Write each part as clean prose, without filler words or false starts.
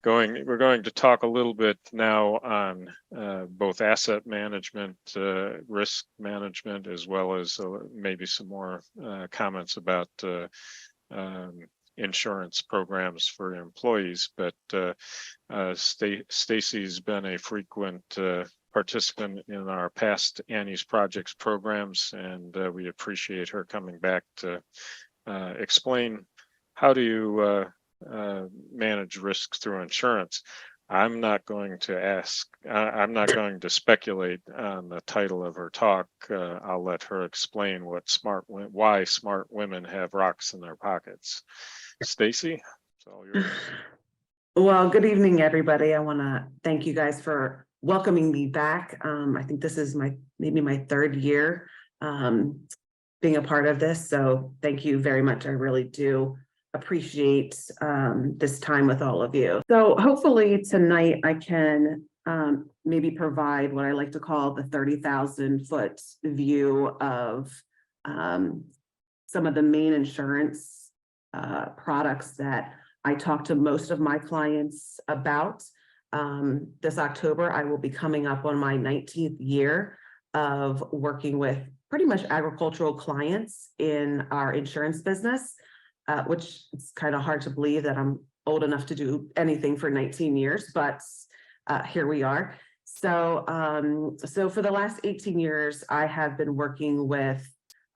we're going to talk a little bit now on both asset management, risk management, as well as maybe some more comments about insurance programs for employees. But Staci's been a frequent participant in our past Annie's Projects programs, and we appreciate her coming back to explain how do you manage risks through insurance. I'm not going to speculate on the title of her talk. I'll let her explain why smart women have rocks in their pockets. Staci, it's all yours. Well, good evening, everybody. I want to thank you guys for welcoming me back. I think this is maybe my third year being a part of this. So thank you very much. I really do appreciate this time with all of you. So hopefully tonight I can maybe provide what I like to call the 30,000-foot view of some of the main insurance products that I talk to most of my clients about. This October, I will be coming up on my 19th year of working with pretty much agricultural clients in our insurance business, which is kind of hard to believe that I'm old enough to do anything for 19 years, but here we are. So for the last 18 years, I have been working with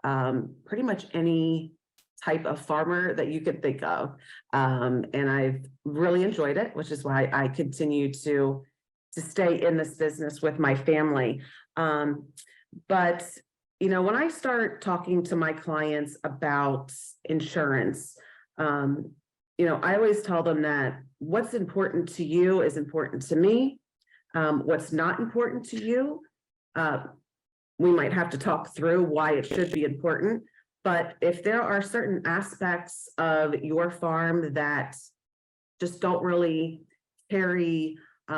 pretty much any type of farmer that you could think of. And I've really enjoyed it, which is why I continue to stay in this business with my family. But, you know, when I start talking to my clients about insurance, you know, I always tell them that what's important to you is important to me. What's not important to you, we might have to talk through why it should be important. But if there are certain aspects of your farm that just don't really carry,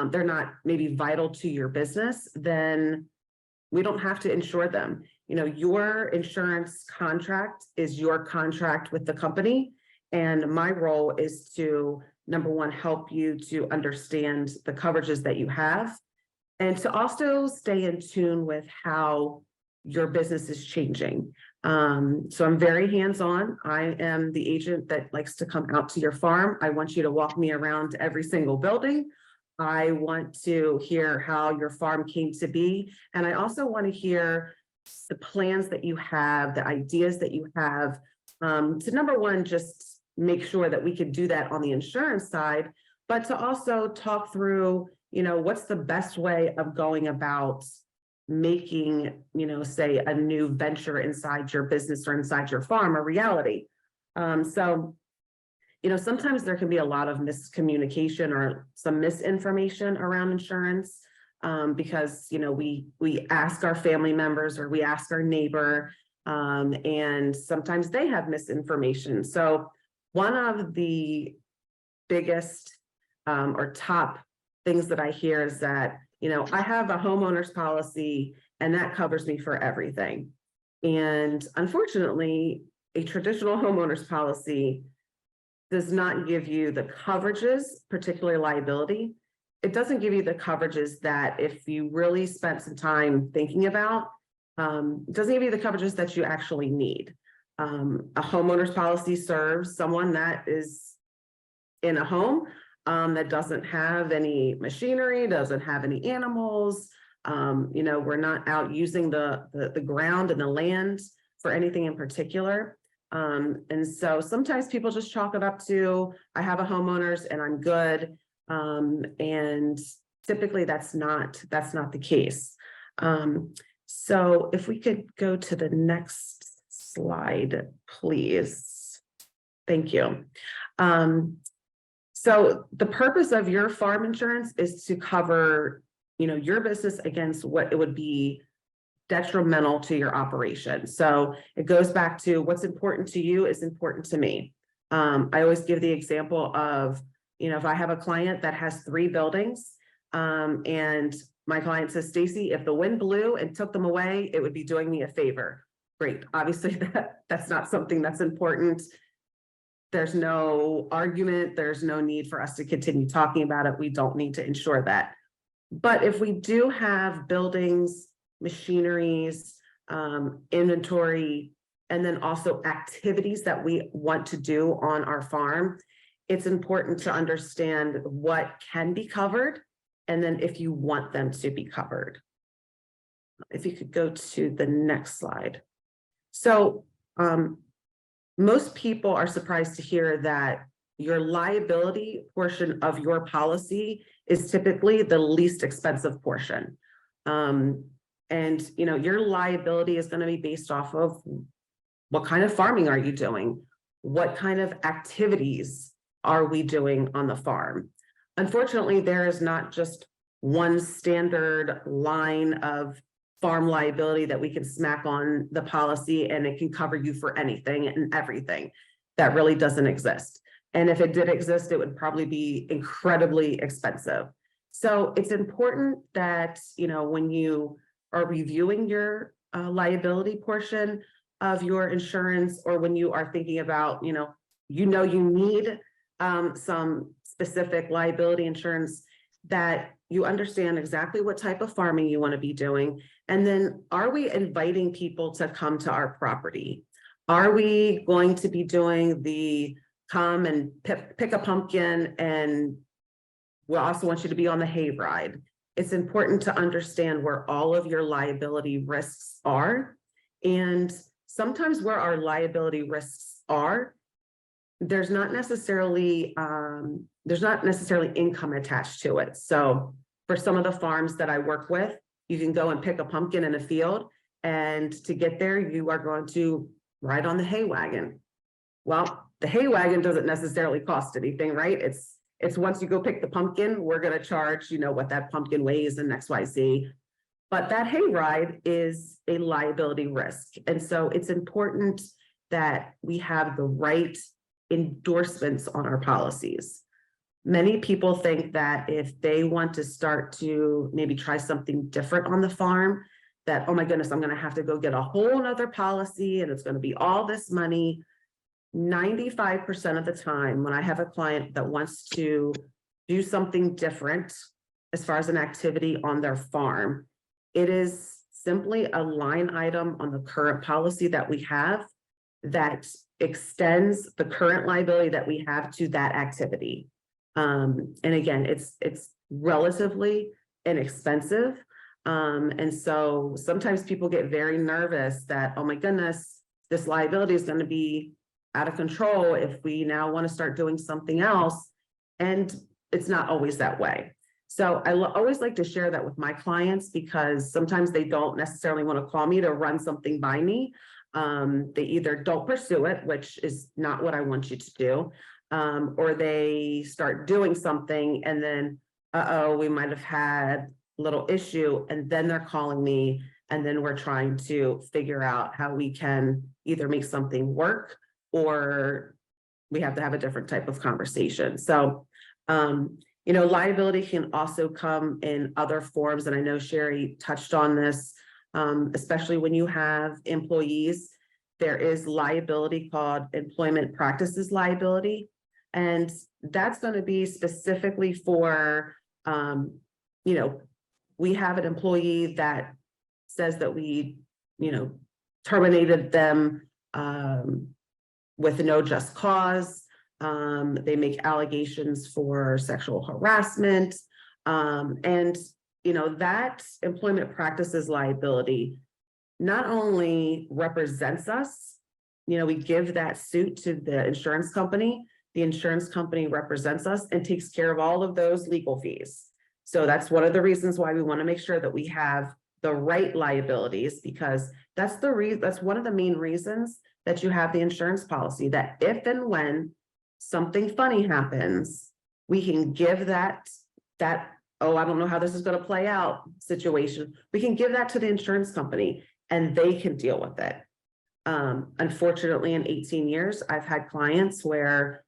they're not maybe vital to your business, then we don't have to insure them. You know, your insurance contract is your contract with the company. And my role is to, number one, help you to understand the coverages that you have, and to also stay in tune with how your business is changing. So I'm very hands-on. I am the agent that likes to come out to your farm. I want you to walk me around every single building. I want to hear how your farm came to be. And I also want to hear the plans that you have, the ideas that you have, to number one, just make sure that we can do that on the insurance side, but to also talk through, you know, what's the best way of going about making, you know, say a new venture inside your business or inside your farm a reality. So, you know, sometimes there can be a lot of miscommunication or some misinformation around insurance, because, you know, we ask our family members or we ask our neighbor, and sometimes they have misinformation. So one of the biggest or top things that I hear is that, you know, I have a homeowner's policy and that covers me for everything. And unfortunately, a traditional homeowner's policy does not give you the coverages, particularly liability. It doesn't give you the coverages that, if you really spent some time thinking about, it doesn't give you the coverages that you actually need. A homeowner's policy serves someone that is in a home that doesn't have any machinery, doesn't have any animals. You know, we're not out using the ground and the land for anything in particular. And so sometimes people just chalk it up to, I have a homeowner's and I'm good. And typically that's not the case. So if we could go to the next slide, please. Thank you. So the purpose of your farm insurance is to cover, you know, your business against what it would be detrimental to your operation. So it goes back to what's important to you is important to me. I always give the example of, you know, if I have a client that has 3 buildings, and my client says, Staci, if the wind blew and took them away, it would be doing me a favor. Great. Obviously that's not something that's important there's no argument, there's no need for us to continue talking about it. We don't need to insure that. But if we do have buildings, machineries, inventory, and then also activities that we want to do on our farm, it's important to understand what can be covered, and then if you want them to be covered. If you could go to the next slide. So most people are surprised to hear that your liability portion of your policy is typically the least expensive portion. And your liability is going to be based off of what kind of farming are you doing? What kind of activities are we doing on the farm? Unfortunately, there is not just one standard line of farm liability that we can smack on the policy and it can cover you for anything and everything. That really doesn't exist. And if it did exist, it would probably be incredibly expensive. So it's important that, when you are reviewing your liability portion of your insurance, or when you are thinking about, you need some specific liability insurance, that you understand exactly what type of farming you want to be doing. And then, are we inviting people to come to our property? Are we going to be doing the come and pick a pumpkin, and we also want you to be on the hay ride? It's important to understand where all of your liability risks are. And sometimes where our liability risks are, there's not necessarily income attached to it. So for some of the farms that I work with, you can go and pick a pumpkin in a field, and to get there, you are going to ride on the hay wagon. Well, the hay wagon doesn't necessarily cost anything, right? It's once you go pick the pumpkin, we're going to charge, what that pumpkin weighs and XYZ. But that hay ride is a liability risk. And so it's important that we have the right endorsements on our policies. Many people think that if they want to start to maybe try something different on the farm, that, oh my goodness, I'm going to have to go get a whole nother policy and it's going to be all this money. 95% of the time, when I have a client that wants to do something different as far as an activity on their farm, it is simply a line item on the current policy that we have that extends the current liability that we have to that activity. And again, it's relatively inexpensive. And so sometimes people get very nervous that, oh my goodness, this liability is going to be out of control if we now want to start doing something else. And it's not always that way. So I always like to share that with my clients, because sometimes they don't necessarily want to call me to run something by me. They either don't pursue it, which is not what I want you to do, or they start doing something and then, we might have had a little issue, and then they're calling me, and then we're trying to figure out how we can either make something work, or we have to have a different type of conversation. So, liability can also come in other forms. And I know Sherry touched on this, especially when you have employees. There is liability called employment practices liability. And that's going to be specifically for, we have an employee that says that we, terminated them with no just cause. They make allegations for sexual harassment. And, that employment practices liability not only represents us, we give that suit to the insurance company. The insurance company represents us and takes care of all of those legal fees. So that's one of the reasons why we want to make sure that we have the right liabilities, because that's one of the main reasons that you have the insurance policy, that if and when something funny happens, we can give that, oh, I don't know how this is going to play out situation. We can give that to the insurance company and they can deal with it. Unfortunately, in 18 years, I've had clients where,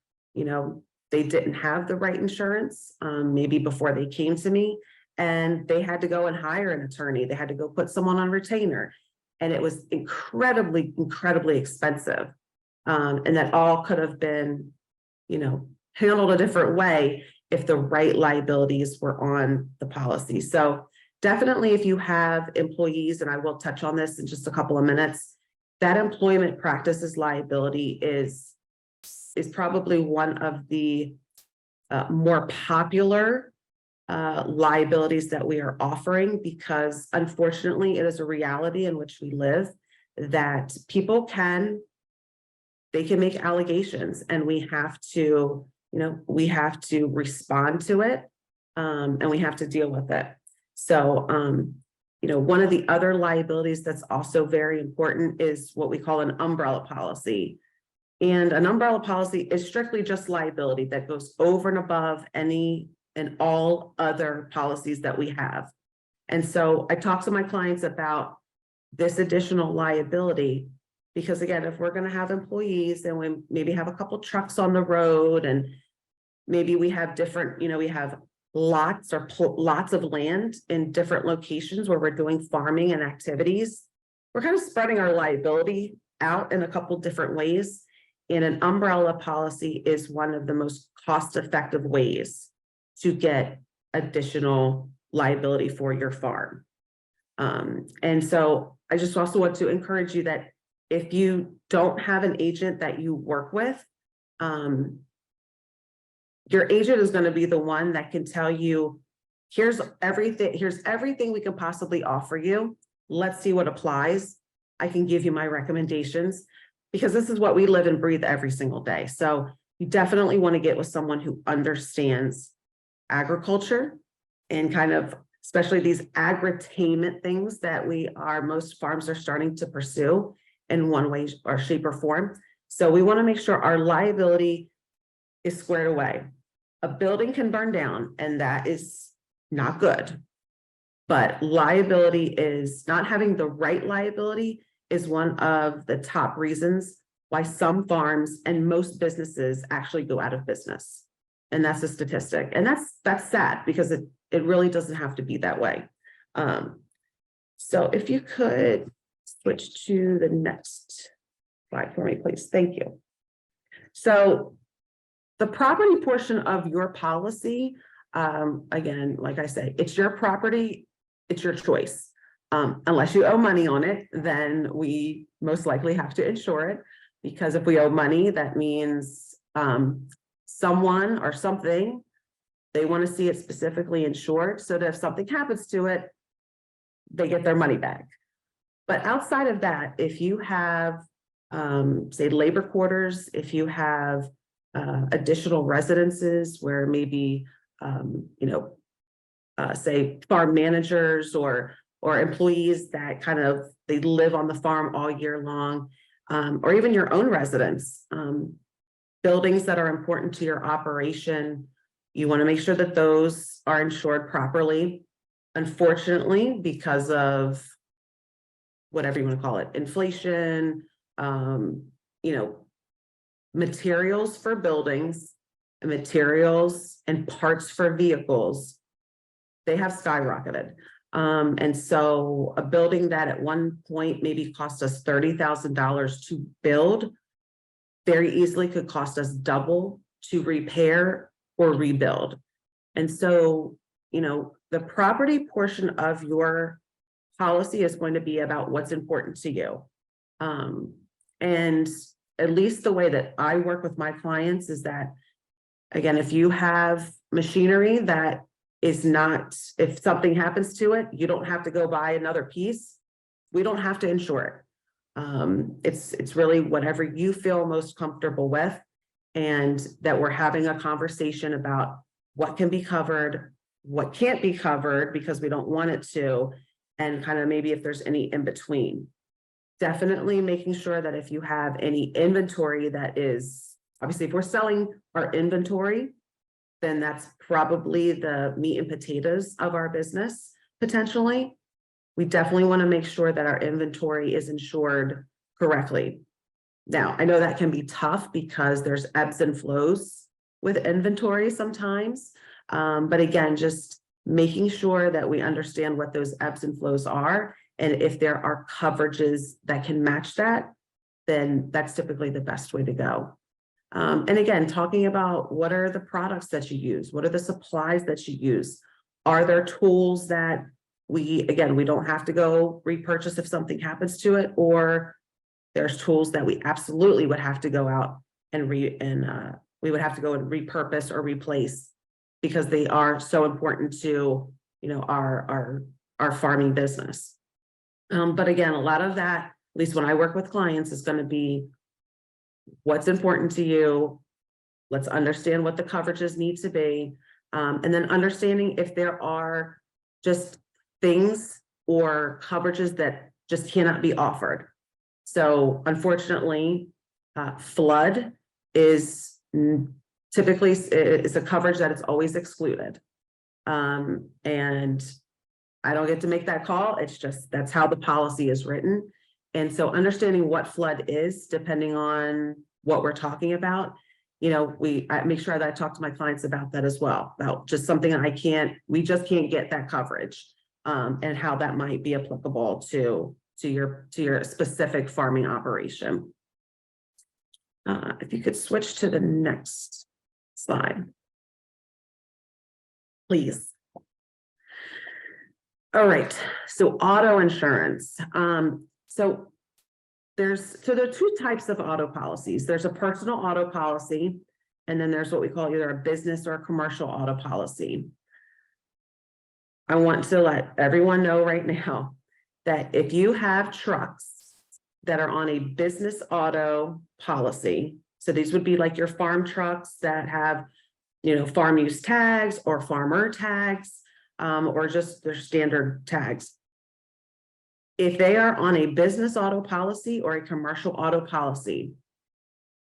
they didn't have the right insurance, maybe before they came to me, and they had to go and hire an attorney. They had to go put someone on retainer, and it was incredibly, incredibly expensive. And that all could have been, handled a different way if the right liabilities were on the policy. So definitely if you have employees, and I will touch on this in just a couple of minutes, that employment practices liability is probably one of the more popular liabilities that we are offering, because unfortunately it is a reality in which we live that people can make allegations, and we have to, respond to it, and we have to deal with it. So, one of the other liabilities that's also very important is what we call an umbrella policy. And an umbrella policy is strictly just liability that goes over and above any and all other policies that we have. And so I talk to my clients about this additional liability, because again, if we're going to have employees and we maybe have a couple trucks on the road, and maybe we have different, we have lots of land in different locations where we're doing farming and activities, we're kind of spreading our liability out in a couple different ways. And an umbrella policy is one of the most cost-effective ways to get additional liability for your farm. And so I just also want to encourage you that if you don't have an agent that you work with, your agent is going to be the one that can tell you, here's everything we can possibly offer you. Let's see what applies. I can give you my recommendations, because this is what we live and breathe every single day. So you definitely want to get with someone who understands agriculture and kind of, especially these agritainment things that most farms are starting to pursue in one way or shape or form. So we want to make sure our liability is squared away. A building can burn down, and that is not good. But liability is not having the right liability is one of the top reasons why some farms and most businesses actually go out of business. And that's a statistic. And that's sad, because it really doesn't have to be that way. So if you could switch to the next slide for me, please. Thank you. So the property portion of your policy, again, like I say, it's your property, it's your choice. Unless you owe money on it, then we most likely have to insure it, because if we owe money, that means someone or something, they want to see it specifically insured so that if something happens to it, they get their money back. But outside of that, if you have, say, labor quarters, if you have additional residences where maybe, say farm managers or employees that kind of, they live on the farm all year long, or even your own residents, buildings that are important to your operation, you want to make sure that those are insured properly. Unfortunately, because of whatever you want to call it, inflation, materials for buildings, materials and parts for vehicles, they have skyrocketed. And so a building that at one point maybe cost us $30,000 to build very easily could cost us double to repair or rebuild. And so, the property portion of your policy is going to be about what's important to you. And at least the way that I work with my clients is that, again, if you have machinery that is not, if something happens to it, you don't have to go buy another piece. We don't have to insure it. It's really whatever you feel most comfortable with, and that we're having a conversation about what can be covered, what can't be covered because we don't want it to, and kind of maybe if there's any in between. Definitely making sure that if you have any inventory that is, obviously if we're selling our inventory, then that's probably the meat and potatoes of our business, potentially. We definitely want to make sure that our inventory is insured correctly. Now, I know that can be tough because there's ebbs and flows with inventory sometimes. But again, just making sure that we understand what those ebbs and flows are, and if there are coverages that can match that, then that's typically the best way to go. And again, talking about what are the products that you use? What are the supplies that you use? Are there tools that we don't have to go repurchase if something happens to it, or there's tools that we absolutely would have to go out and we would have to go and repurpose or replace because they are so important to, our farming business. But again, a lot of that, at least when I work with clients, is going to be what's important to you. Let's understand what the coverages need to be. And then understanding if there are just things or coverages that just cannot be offered. So unfortunately, flood is typically is a coverage that is always excluded. And I don't get to make that call. It's just, that's how the policy is written. And so understanding what flood is, depending on what we're talking about, I make sure that I talk to my clients about that as well, about just something we just can't get that coverage, and how that might be applicable to your specific farming operation. If you could switch to the next slide, please. All right, so auto insurance. So there are two types of auto policies. There's a personal auto policy, and then there's what we call either a business or a commercial auto policy. I want to let everyone know right now that if you have trucks that are on a business auto policy, so these would be like your farm trucks that have, farm use tags or farmer tags, or just their standard tags. If they are on a business auto policy or a commercial auto policy,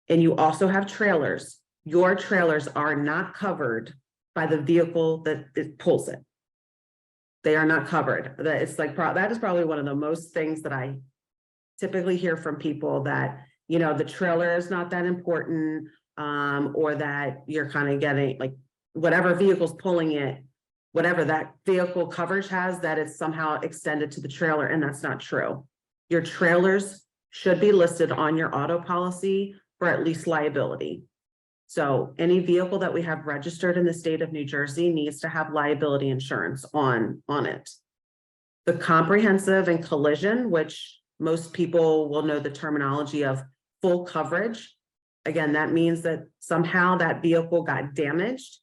and you also have trailers, your trailers are not covered by the vehicle that pulls it. They are not covered. That is probably one of the most things that I typically hear from people, that, the trailer is not that important, or that you're kind of getting like whatever vehicle's pulling it, whatever that vehicle coverage has, that it's somehow extended to the trailer, and that's not true. Your trailers should be listed on your auto policy for at least liability. So any vehicle that we have registered in the state of New Jersey needs to have liability insurance on it. The comprehensive and collision, which most people will know the terminology of full coverage. Again, that means that somehow that vehicle got damaged.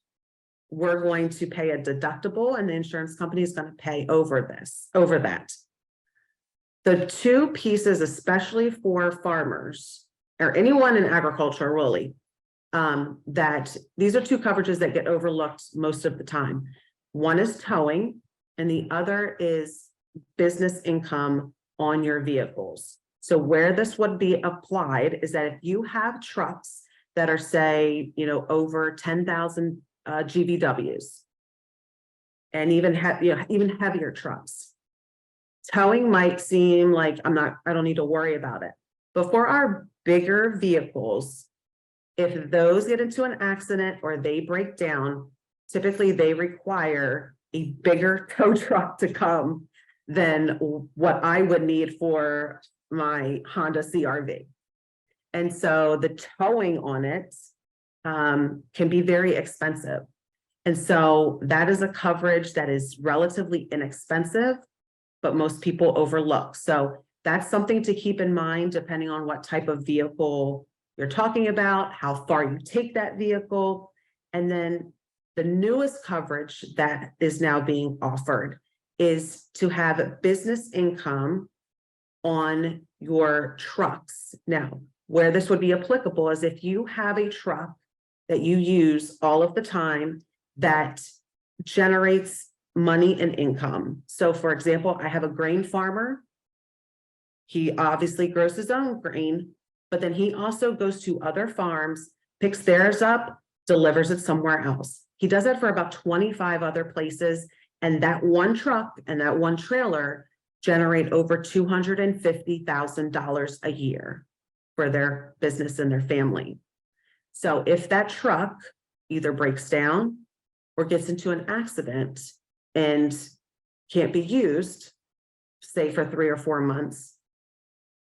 We're going to pay a deductible, and the insurance company is going to pay over that. The two pieces, especially for farmers or anyone in agriculture, really, that these are two coverages that get overlooked most of the time. One is towing, and the other is business income on your vehicles. So where this would be applied is that if you have trucks that are, say, over 10,000 GVWs, and even heavier trucks, towing might seem like I don't need to worry about it. But for our bigger vehicles, if those get into an accident or they break down, typically they require a bigger tow truck to come than what I would need for my Honda CRV. And so the towing on it can be very expensive. And so that is a coverage that is relatively inexpensive, but most people overlook. So that's something to keep in mind, depending on what type of vehicle you're talking about, how far you take that vehicle. And then the newest coverage that is now being offered is to have business income on your trucks. Now, where this would be applicable is if you have a truck that you use all of the time that generates money and income. So for example, I have a grain farmer. He obviously grows his own grain, but then he also goes to other farms, picks theirs up, delivers it somewhere else. He does it for about 25 other places. And that one truck and that one trailer generate over $250,000 a year for their business and their family. So if that truck either breaks down or gets into an accident and can't be used, say for 3 or 4 months,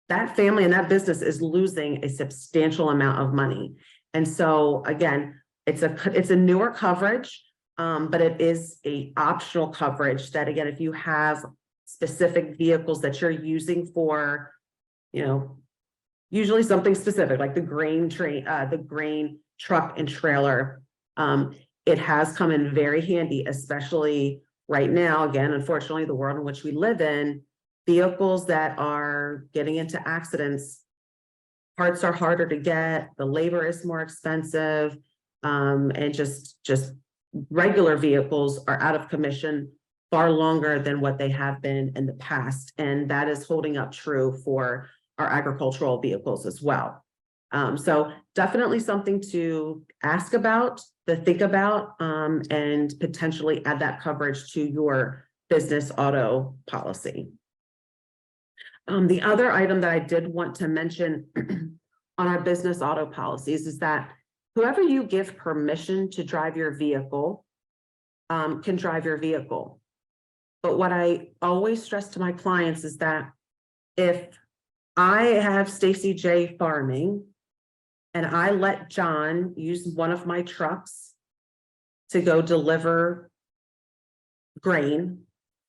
that family and that business is losing a substantial amount of money. And so again, it's a newer coverage, but it is a optional coverage that, again, if you have specific vehicles that you're using for, you know, usually something specific like the grain train, the grain truck and trailer, it has come in very handy, especially right now. Again, unfortunately, the world in which we live in, vehicles that are getting into accidents, parts are harder to get, the labor is more expensive, and just regular vehicles are out of commission far longer than what they have been in the past. And that is holding up true for our agricultural vehicles as well. So definitely something to ask about, to think about, and potentially add that coverage to your business auto policy. The other item that I did want to mention on our business auto policies is that whoever you give permission to drive your vehicle can drive your vehicle. But what I always stress to my clients is that if I have Staci J Farming and I let John use one of my trucks to go deliver grain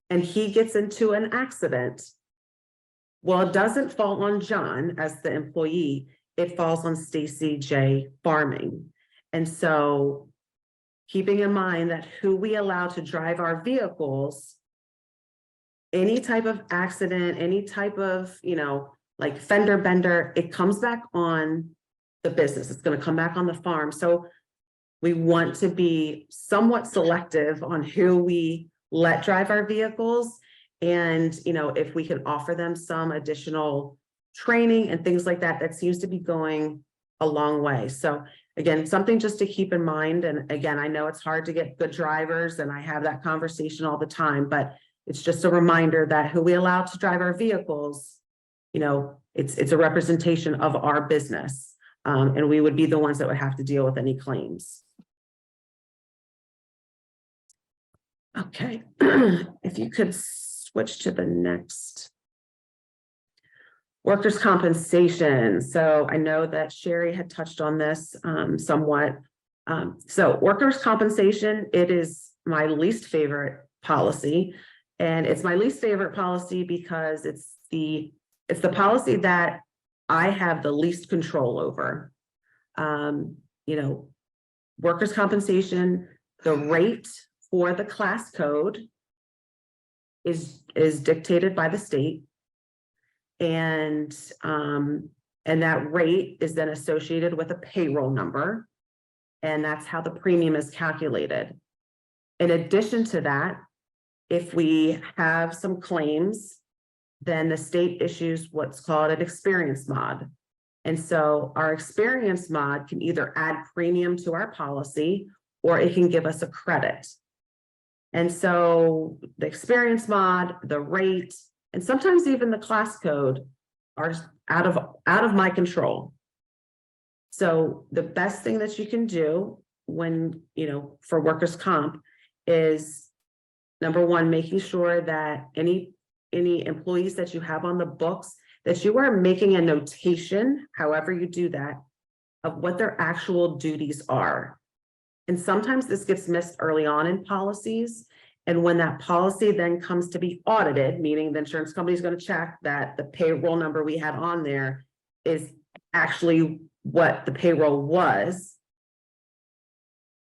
and he gets into an accident, well, it doesn't fall on John as the employee, it falls on Staci J Farming. And so keeping in mind that who we allow to drive our vehicles, any type of accident, any type of, you know, like fender bender, it comes back on the business. It's going to come back on the farm. So we want to be somewhat selective on who we let drive our vehicles. And, you know, if we can offer them some additional training and things like that, that seems to be going a long way. So again, something just to keep in mind. And again, I know it's hard to get good drivers and I have that conversation all the time, but it's just a reminder that who we allow to drive our vehicles, you know, it's a representation of our business. And we would be the ones that would have to deal with any claims. Okay, if you could switch to the next. Workers' compensation. So I know that Sherry had touched on this somewhat. So workers' compensation, it is my least favorite policy. And it's my least favorite policy because it's the policy that I have the least control over. You know, workers' compensation, the rate for the class code is dictated by the state. And that rate is then associated with a payroll number. And that's how the premium is calculated. In addition to that, if we have some claims, then the state issues what's called an experience mod. And so our experience mod can either add premium to our policy or it can give us a credit. And so the experience mod, the rate, and sometimes even the class code are out of my control. So the best thing that you can do when, you know, for workers' comp is, number one, making sure that any employees that you have on the books, that you are making a notation, however you do that, of what their actual duties are. And sometimes this gets missed early on in policies. And when that policy then comes to be audited, meaning the insurance company is going to check that the payroll number we had on there is actually what the payroll was.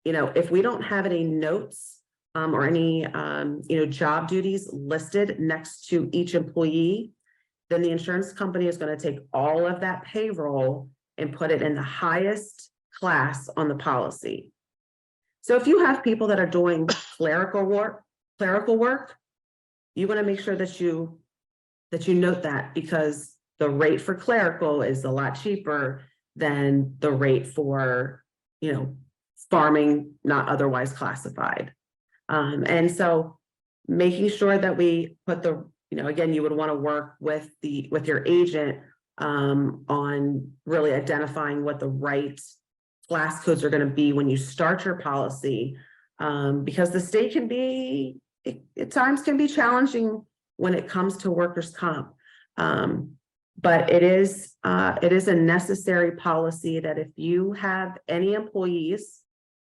You know, if we don't have any notes or any, you know, job duties listed next to each employee, then the insurance company is going to take all of that payroll and put it in the highest class on the policy. So if you have people that are doing clerical work, you want to make sure that you note that, because the rate for clerical is a lot cheaper than the rate for, you know, farming not otherwise classified. And so making sure that we put the, you know, again, you would want to work with your agent on really identifying what the right class codes are going to be when you start your policy, because the state can be, at times can be challenging when it comes to workers' comp. But it is a necessary policy that if you have any employees,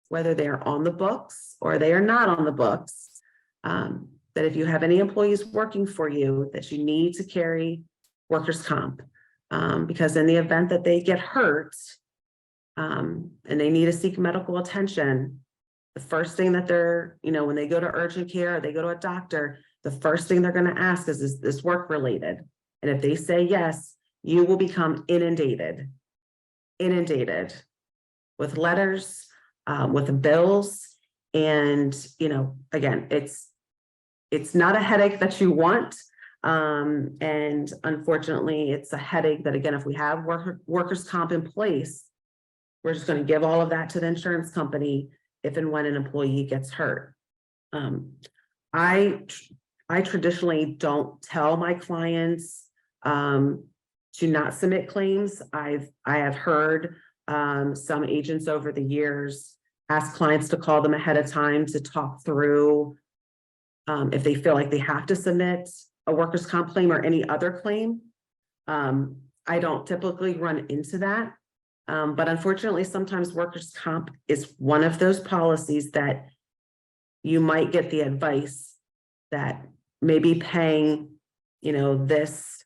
whether they're on the books or they are not on the books, that if you have any employees working for you, that you need to carry workers' comp. Because in the event that they get hurt, and they need to seek medical attention, the first thing that they're, when they go to urgent care or they go to a doctor, the first thing they're going to ask is this work related? And if they say yes, you will become inundated with letters, with bills. And, again, it's not a headache that you want. And unfortunately, it's a headache that, again, if we have workers' comp in place, we're just going to give all of that to the insurance company if and when an employee gets hurt. I traditionally don't tell my clients to not submit claims. I have heard some agents over the years ask clients to call them ahead of time to talk through if they feel like they have to submit a workers' comp claim or any other claim. I don't typically run into that. But unfortunately, sometimes workers' comp is one of those policies that you might get the advice that maybe paying, this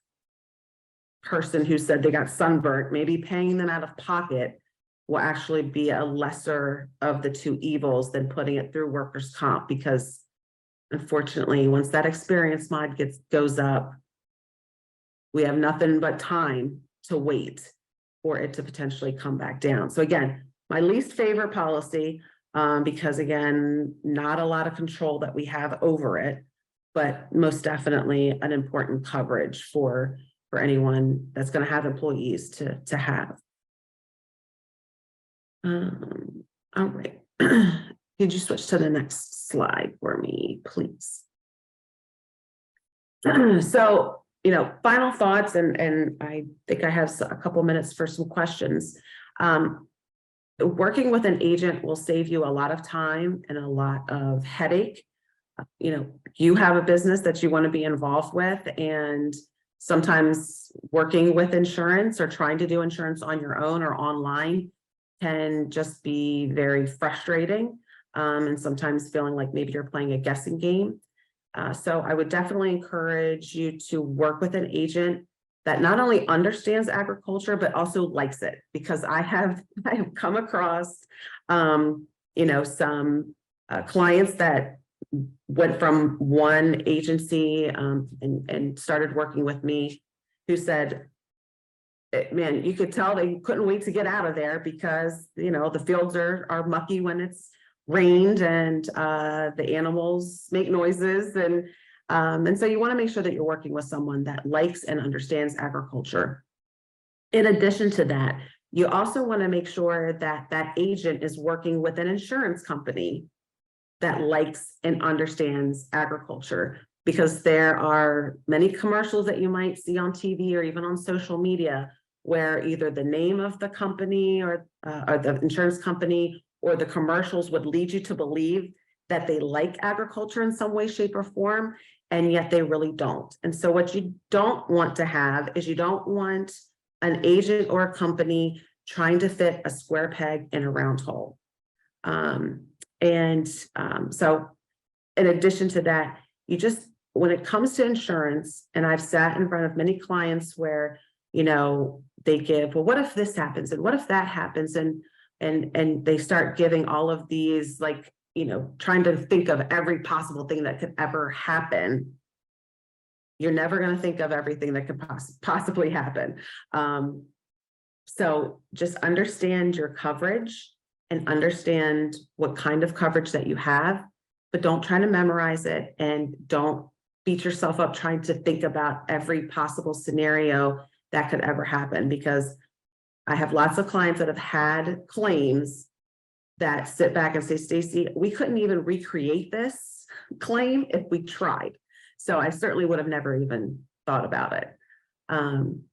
person who said they got sunburnt, maybe paying them out of pocket will actually be a lesser of the two evils than putting it through workers' comp, because unfortunately, once that experience mod goes up, we have nothing but time to wait for it to potentially come back down. So again, my least favorite policy, because again, not a lot of control that we have over it, but most definitely an important coverage for anyone that's going to have employees to have. All right. Could you switch to the next slide for me, please? So, final thoughts, and I think I have a couple minutes for some questions. Working with an agent will save you a lot of time and a lot of headache. You have a business that you want to be involved with, and sometimes working with insurance or trying to do insurance on your own or online can just be very frustrating, and sometimes feeling like maybe you're playing a guessing game. So I would definitely encourage you to work with an agent that not only understands agriculture, but also likes it, because I have come across, some clients that went from one agency and started working with me, who said, man, you could tell they couldn't wait to get out of there because, the fields are mucky when it's rained, and the animals make noises, and so you want to make sure that you're working with someone that likes and understands agriculture. In addition to that, you also want to make sure that that agent is working with an insurance company that likes and understands agriculture, because there are many commercials that you might see on TV or even on social media where either the name of the company or the insurance company or the commercials would lead you to believe that they like agriculture in some way, shape, or form, and yet they really don't. And so what you don't want to have is, you don't want an agent or a company trying to fit a square peg in a round hole. So in addition to that, when it comes to insurance, and I've sat in front of many clients where, they give, well, what if this happens? And what if that happens? And they start giving all of these, trying to think of every possible thing that could ever happen. You're never going to think of everything that could possibly happen. So just understand your coverage and understand what kind of coverage that you have, but don't try to memorize it, and don't beat yourself up trying to think about every possible scenario that could ever happen, because I have lots of clients that have had claims that sit back and say, Staci, we couldn't even recreate this claim if we tried. So I certainly would have never even thought about it. And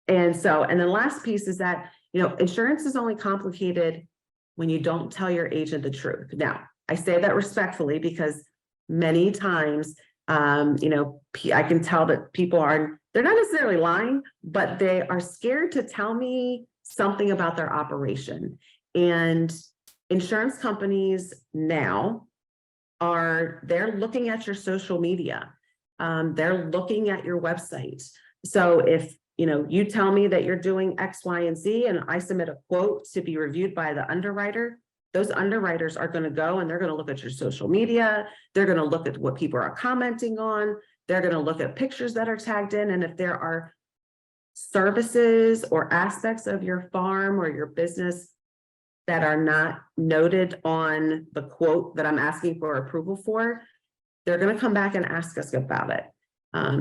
the last piece is that, insurance is only complicated when you don't tell your agent the truth. Now, I say that respectfully, because many times I can tell that people they're not necessarily lying, but they are scared to tell me something about their operation. And insurance companies now they're looking at your social media. They're looking at your website. So if you tell me that you're doing X, Y, and Z, and I submit a quote to be reviewed by the underwriter, those underwriters are going to go and they're going to look at your social media. They're going to look at what people are commenting on. They're going to look at pictures that are tagged in. And if there are services or aspects of your farm or your business that are not noted on the quote that I'm asking for approval for, they're going to come back and ask us about it.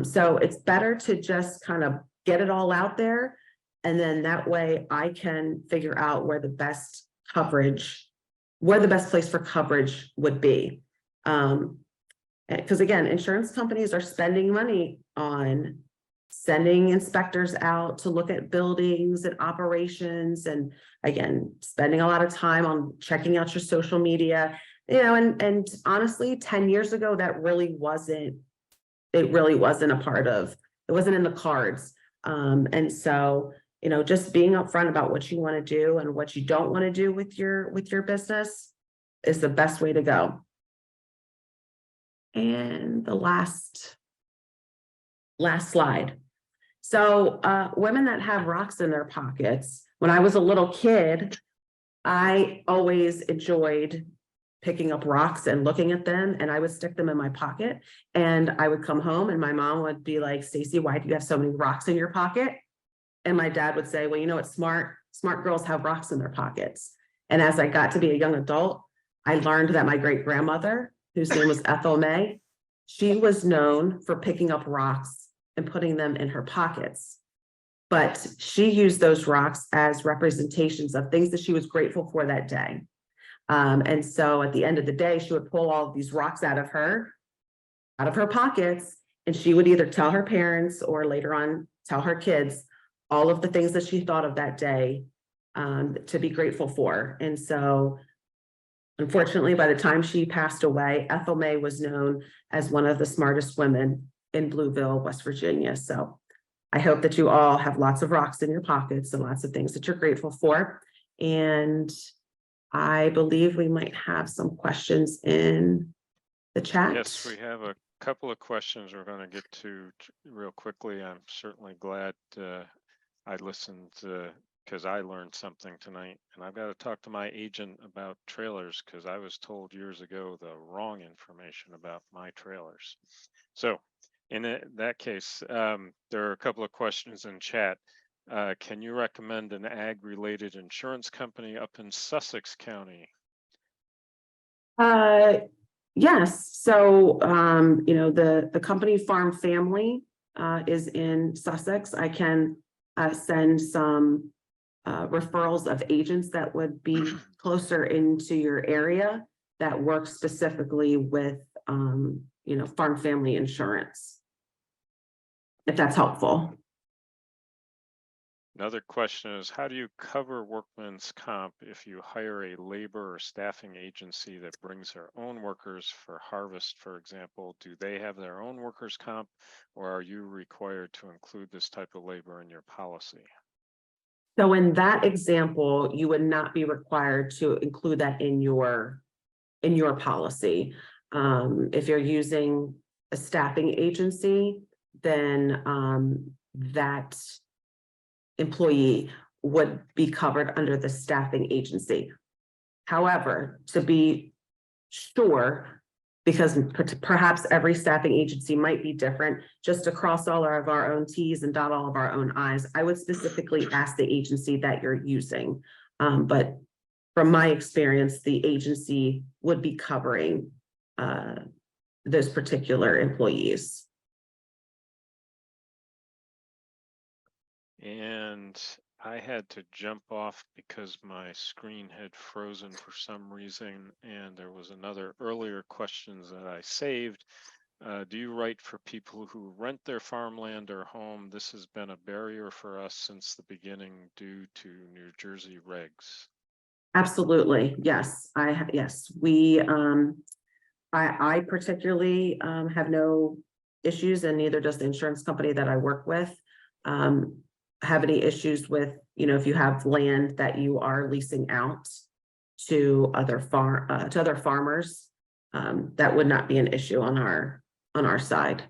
So it's better to just kind of get it all out there. And then that way I can figure out where the best place for coverage would be. Because again, insurance companies are spending money on sending inspectors out to look at buildings and operations, and again, spending a lot of time on checking out your social media, and honestly, 10 years ago, it really wasn't a part of, it wasn't in the cards. And so, just being upfront about what you want to do and what you don't want to do with your business is the best way to go. And the last slide. So women that have rocks in their pockets, when I was a little kid, I always enjoyed picking up rocks and looking at them, and I would stick them in my pocket, and I would come home and my mom would be like, "Staci, why do you have so many rocks in your pocket?" And my dad would say, "Well, it's smart girls have rocks in their pockets." And as I got to be a young adult, I learned that my great grandmother, whose name was Ethel May, she was known for picking up rocks and putting them in her pockets. But she used those rocks as representations of things that she was grateful for that day. And so at the end of the day, she would pull all of these rocks out of her pockets, and she would either tell her parents or later on tell her kids all of the things that she thought of that day to be grateful for. And so unfortunately, by the time she passed away, Ethel May was known as one of the smartest women in Blueville, West Virginia. So I hope that you all have lots of rocks in your pockets and lots of things that you're grateful for. And I believe we might have some questions in the chat. Yes, we have a couple of questions we're going to get to real quickly. I'm certainly glad I listened because I learned something tonight, and I've got to talk to my agent about trailers because I was told years ago the wrong information about my trailers. So in that case, there are a couple of questions in chat. Can you recommend an ag-related insurance company up in Sussex County? Yes. So, the company Farm Family is in Sussex. I can send some referrals of agents that would be closer into your area that work specifically with, Farm Family Insurance, if that's helpful. Another question is, how do you cover workman's comp if you hire a labor or staffing agency that brings their own workers for harvest, for example? Do they have their own workers' comp, or are you required to include this type of labor in your policy? So in that example, you would not be required to include that in your policy. If you're using a staffing agency, then that employee would be covered under the staffing agency. However, to be sure, because perhaps every staffing agency might be different, just to cross all of our own T's and dot all of our own I's, I would specifically ask the agency that you're using. But from my experience, the agency would be covering those particular employees. And I had to jump off because my screen had frozen for some reason, and there was another earlier questions that I saved. Do you write for people who rent their farmland or home? This has been a barrier for us since the beginning due to New Jersey regs. Absolutely, yes. Yes, we I particularly have no issues, and neither does the insurance company that I work with. Have any issues with, if you have land that you are leasing out to other farmers, that would not be an issue on our side.